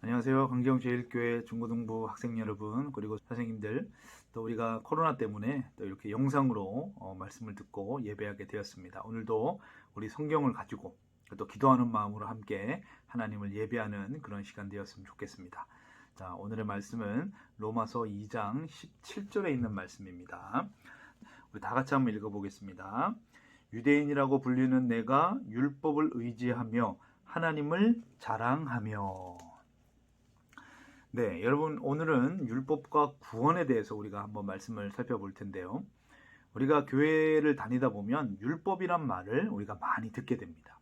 안녕하세요. 강경제일교회 중고등부 학생 여러분, 그리고 선생님들, 또 우리가 코로나 때문에 또 이렇게 영상으로 말씀을 듣고 예배하게 되었습니다. 오늘도 우리 성경을 가지고 또 기도하는 마음으로 함께 하나님을 예배하는 그런 시간 되었으면 좋겠습니다. 자, 오늘의 말씀은 로마서 2장 17절에 있는 말씀입니다. 우리 다 같이 한번 읽어보겠습니다. 유대인이라고 불리는 내가 율법을 의지하며 하나님을 자랑하며. 네, 여러분, 오늘은 율법과 구원에 대해서 우리가 한번 말씀을 살펴볼 텐데요. 우리가 교회를 다니다 보면 율법이란 말을 우리가 많이 듣게 됩니다.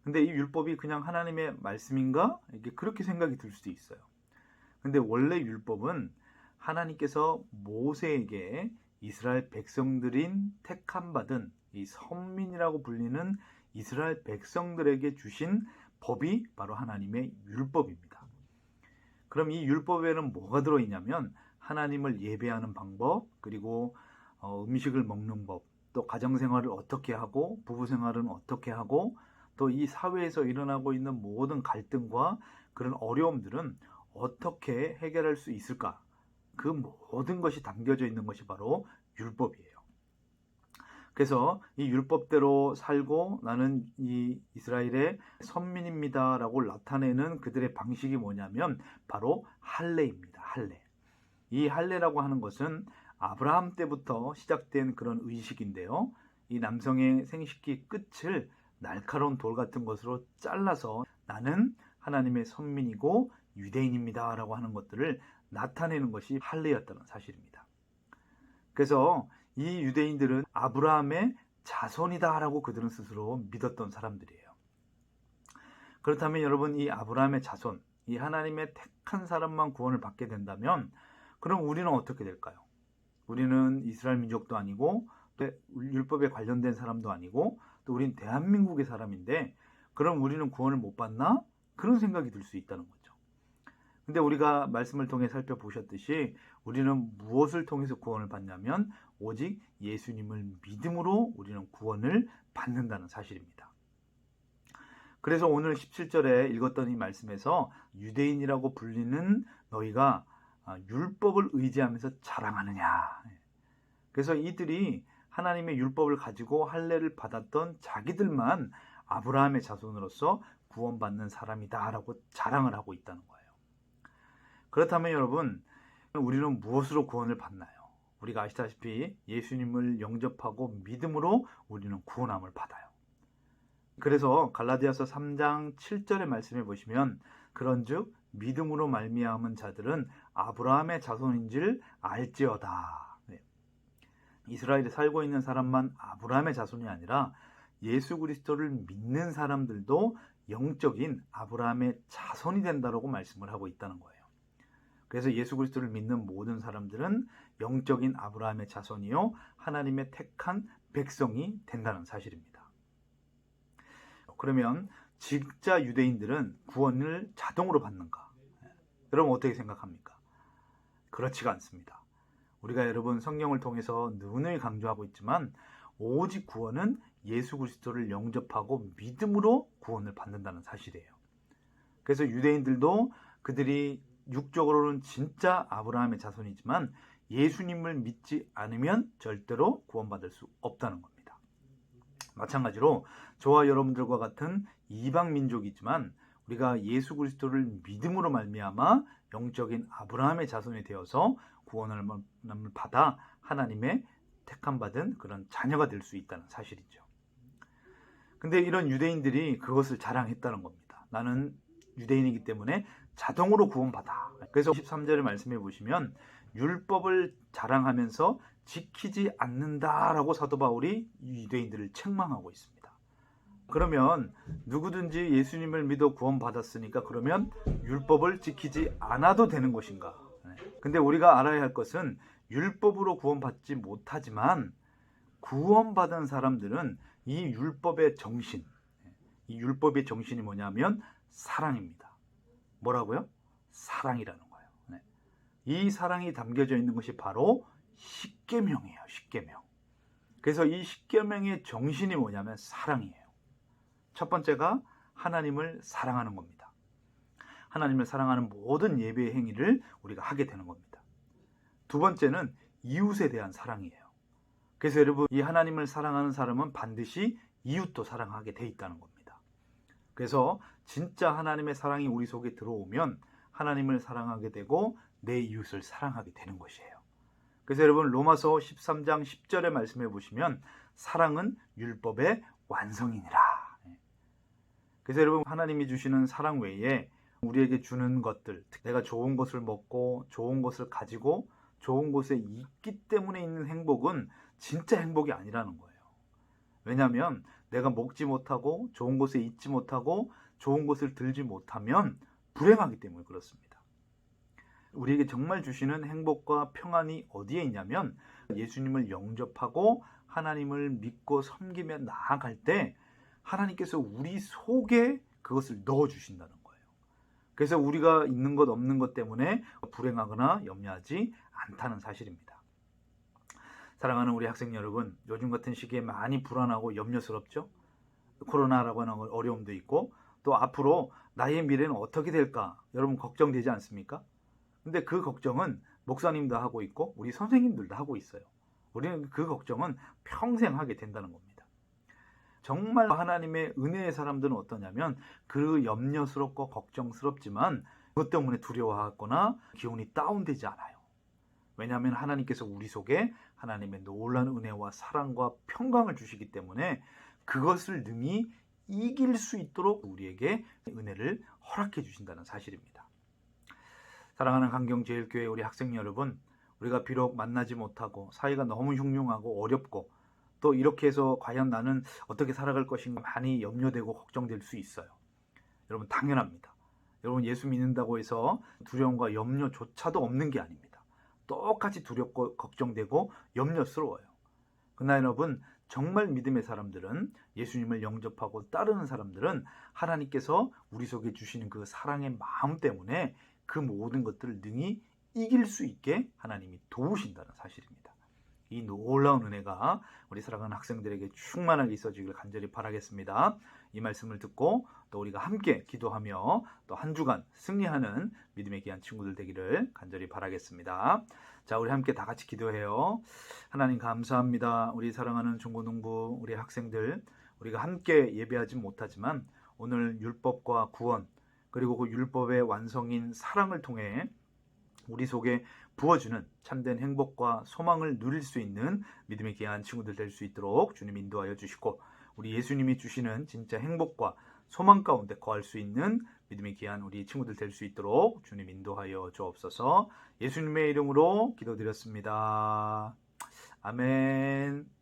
근데 이 율법이 그냥 하나님의 말씀인가? 이게 그렇게 생각이 들 수도 있어요. 근데 원래 율법은 하나님께서 모세에게 이스라엘 백성들인 택함 받은 이 선민이라고 불리는 이스라엘 백성들에게 주신 법이 바로 하나님의 율법입니다. 그럼 이 율법에는 뭐가 들어있냐면 하나님을 예배하는 방법, 그리고 음식을 먹는 법, 또 가정생활을 어떻게 하고 부부생활은 어떻게 하고, 또 이 사회에서 일어나고 있는 모든 갈등과 그런 어려움들은 어떻게 해결할 수 있을까? 그 모든 것이 담겨져 있는 것이 바로 율법이에요. 그래서 이 율법대로 살고 나는 이 이스라엘의 선민입니다라고 나타내는 그들의 방식이 뭐냐면 바로 할례입니다. 할례. 이 할례라고 하는 것은 아브라함 때부터 시작된 그런 의식인데요. 이 남성의 생식기 끝을 날카로운 돌 같은 것으로 잘라서 나는 하나님의 선민이고 유대인입니다라고 하는 것들을 나타내는 것이 할례였다는 사실입니다. 그래서 이 유대인들은 아브라함의 자손이다라고 그들은 스스로 믿었던 사람들이에요. 그렇다면 여러분, 이 아브라함의 자손, 이 하나님의 택한 사람만 구원을 받게 된다면 그럼 우리는 어떻게 될까요? 우리는 이스라엘 민족도 아니고 율법에 관련된 사람도 아니고 또 우린 대한민국의 사람인데 그럼 우리는 구원을 못 받나? 그런 생각이 들 수 있다는 거죠. 근데 우리가 말씀을 통해 살펴보셨듯이 우리는 무엇을 통해서 구원을 받냐면 오직 예수님을 믿음으로 우리는 구원을 받는다는 사실입니다. 그래서 오늘 17절에 읽었던 이 말씀에서 유대인이라고 불리는 너희가 율법을 의지하면서 자랑하느냐. 그래서 이들이 하나님의 율법을 가지고 할례를 받았던 자기들만 아브라함의 자손으로서 구원받는 사람이다라고 자랑을 하고 있다는 거예요. 그렇다면 여러분, 우리는 무엇으로 구원을 받나요? 우리가 아시다시피 예수님을 영접하고 믿음으로 우리는 구원함을 받아요. 그래서 갈라디아서 3장 7절의 말씀해 보시면 그런즉 믿음으로 말미암은 자들은 아브라함의 자손인 줄 알지어다. 이스라엘에 살고 있는 사람만 아브라함의 자손이 아니라 예수 그리스도를 믿는 사람들도 영적인 아브라함의 자손이 된다라고 말씀을 하고 있다는 거예요. 그래서 예수 그리스도를 믿는 모든 사람들은 영적인 아브라함의 자손이요 하나님의 택한 백성이 된다는 사실입니다. 그러면 진짜 유대인들은 구원을 자동으로 받는가? 여러분 어떻게 생각합니까? 그렇지가 않습니다. 우리가 여러분 성경을 통해서 누누이 강조하고 있지만 오직 구원은 예수 그리스도를 영접하고 믿음으로 구원을 받는다는 사실이에요. 그래서 유대인들도 그들이 육적으로는 진짜 아브라함의 자손이지만 예수님을 믿지 않으면 절대로 구원받을 수 없다는 겁니다. 마찬가지로 저와 여러분들과 같은 이방 민족이지만 우리가 예수 그리스도를 믿음으로 말미암아 영적인 아브라함의 자손이 되어서 구원을 받아 하나님의 택함 받은 그런 자녀가 될 수 있다는 사실이죠. 근데 이런 유대인들이 그것을 자랑했다는 겁니다. 나는 유대인이기 때문에 자동으로 구원받아. 그래서 13절의 말씀해 보시면 율법을 자랑하면서 지키지 않는다라고 사도 바울이 유대인들을 책망하고 있습니다. 그러면 누구든지 예수님을 믿어 구원받았으니까 그러면 율법을 지키지 않아도 되는 것인가? 근데 우리가 알아야 할 것은 율법으로 구원받지 못하지만 구원받은 사람들은 이 율법의 정신, 이 율법의 정신이 뭐냐면 사랑입니다. 뭐라고요? 사랑이라는 거예요. 이 사랑이 담겨져 있는 것이 바로 십계명이에요. 십계명. 그래서 이 십계명의 정신이 뭐냐면 사랑이에요. 첫 번째가 하나님을 사랑하는 겁니다. 하나님을 사랑하는 모든 예배의 행위를 우리가 하게 되는 겁니다. 두 번째는 이웃에 대한 사랑이에요. 그래서 여러분, 이 하나님을 사랑하는 사람은 반드시 이웃도 사랑하게 돼 있다는 겁니다. 그래서 진짜 하나님의 사랑이 우리 속에 들어오면 하나님을 사랑하게 되고 내 이웃을 사랑하게 되는 것이에요. 그래서 여러분, 로마서 13장 10절에 말씀해 보시면 사랑은 율법의 완성이니라. 그래서 여러분, 하나님이 주시는 사랑 외에 우리에게 주는 것들, 내가 좋은 것을 먹고 좋은 것을 가지고 좋은 곳에 있기 때문에 있는 행복은 진짜 행복이 아니라는 거예요. 왜냐하면 내가 먹지 못하고 좋은 곳에 있지 못하고 좋은 곳을 들지 못하면 불행하기 때문에 그렇습니다. 우리에게 정말 주시는 행복과 평안이 어디에 있냐면 예수님을 영접하고 하나님을 믿고 섬기며 나아갈 때 하나님께서 우리 속에 그것을 넣어주신다는 거예요. 그래서 우리가 있는 것 없는 것 때문에 불행하거나 염려하지 않다는 사실입니다. 사랑하는 우리 학생 여러분, 요즘 같은 시기에 많이 불안하고 염려스럽죠? 코로나라고 하는 어려움도 있고 또 앞으로 나의 미래는 어떻게 될까? 여러분 걱정되지 않습니까? 근데 그 걱정은 목사님도 하고 있고 우리 선생님들도 하고 있어요. 우리는 그 걱정은 평생 하게 된다는 겁니다. 정말 하나님의 은혜의 사람들은 어떠냐면 그 염려스럽고 걱정스럽지만 그것 때문에 두려워하거나 기운이 다운되지 않아요. 왜냐하면 하나님께서 우리 속에 하나님의 놀라운 은혜와 사랑과 평강을 주시기 때문에 그것을 능히 이길 수 있도록 우리에게 은혜를 허락해 주신다는 사실입니다. 사랑하는 강경제일교회 우리 학생 여러분, 우리가 비록 만나지 못하고 사이가 너무 흉흉하고 어렵고 또 이렇게 해서 과연 나는 어떻게 살아갈 것인가 많이 염려되고 걱정될 수 있어요. 여러분 당연합니다. 여러분 예수 믿는다고 해서 두려움과 염려조차도 없는 게 아닙니다. 똑같이 두렵고 걱정되고 염려스러워요. 그러나 여러분 정말 믿음의 사람들은 예수님을 영접하고 따르는 사람들은 하나님께서 우리 속에 주시는 그 사랑의 마음 때문에 그 모든 것들을 능히 이길 수 있게 하나님이 도우신다는 사실입니다. 이 놀라운 은혜가 우리 사랑하는 학생들에게 충만하게 있어지길 간절히 바라겠습니다. 이 말씀을 듣고 또 우리가 함께 기도하며 또 한 주간 승리하는 믿음의 귀한 친구들 되기를 간절히 바라겠습니다. 자, 우리 함께 다 같이 기도해요. 하나님 감사합니다. 우리 사랑하는 중고등부 우리 학생들, 우리가 함께 예배하지 못하지만 오늘 율법과 구원 그리고 그 율법의 완성인 사랑을 통해 우리 속에 부어주는 참된 행복과 소망을 누릴 수 있는 믿음의 귀한 친구들 될 수 있도록 주님 인도하여 주시고 우리 예수님이 주시는 진짜 행복과 소망 가운데 거할 수 있는 믿음의 귀한 우리 친구들 될 수 있도록 주님 인도하여 주옵소서. 예수님의 이름으로 기도드렸습니다. 아멘.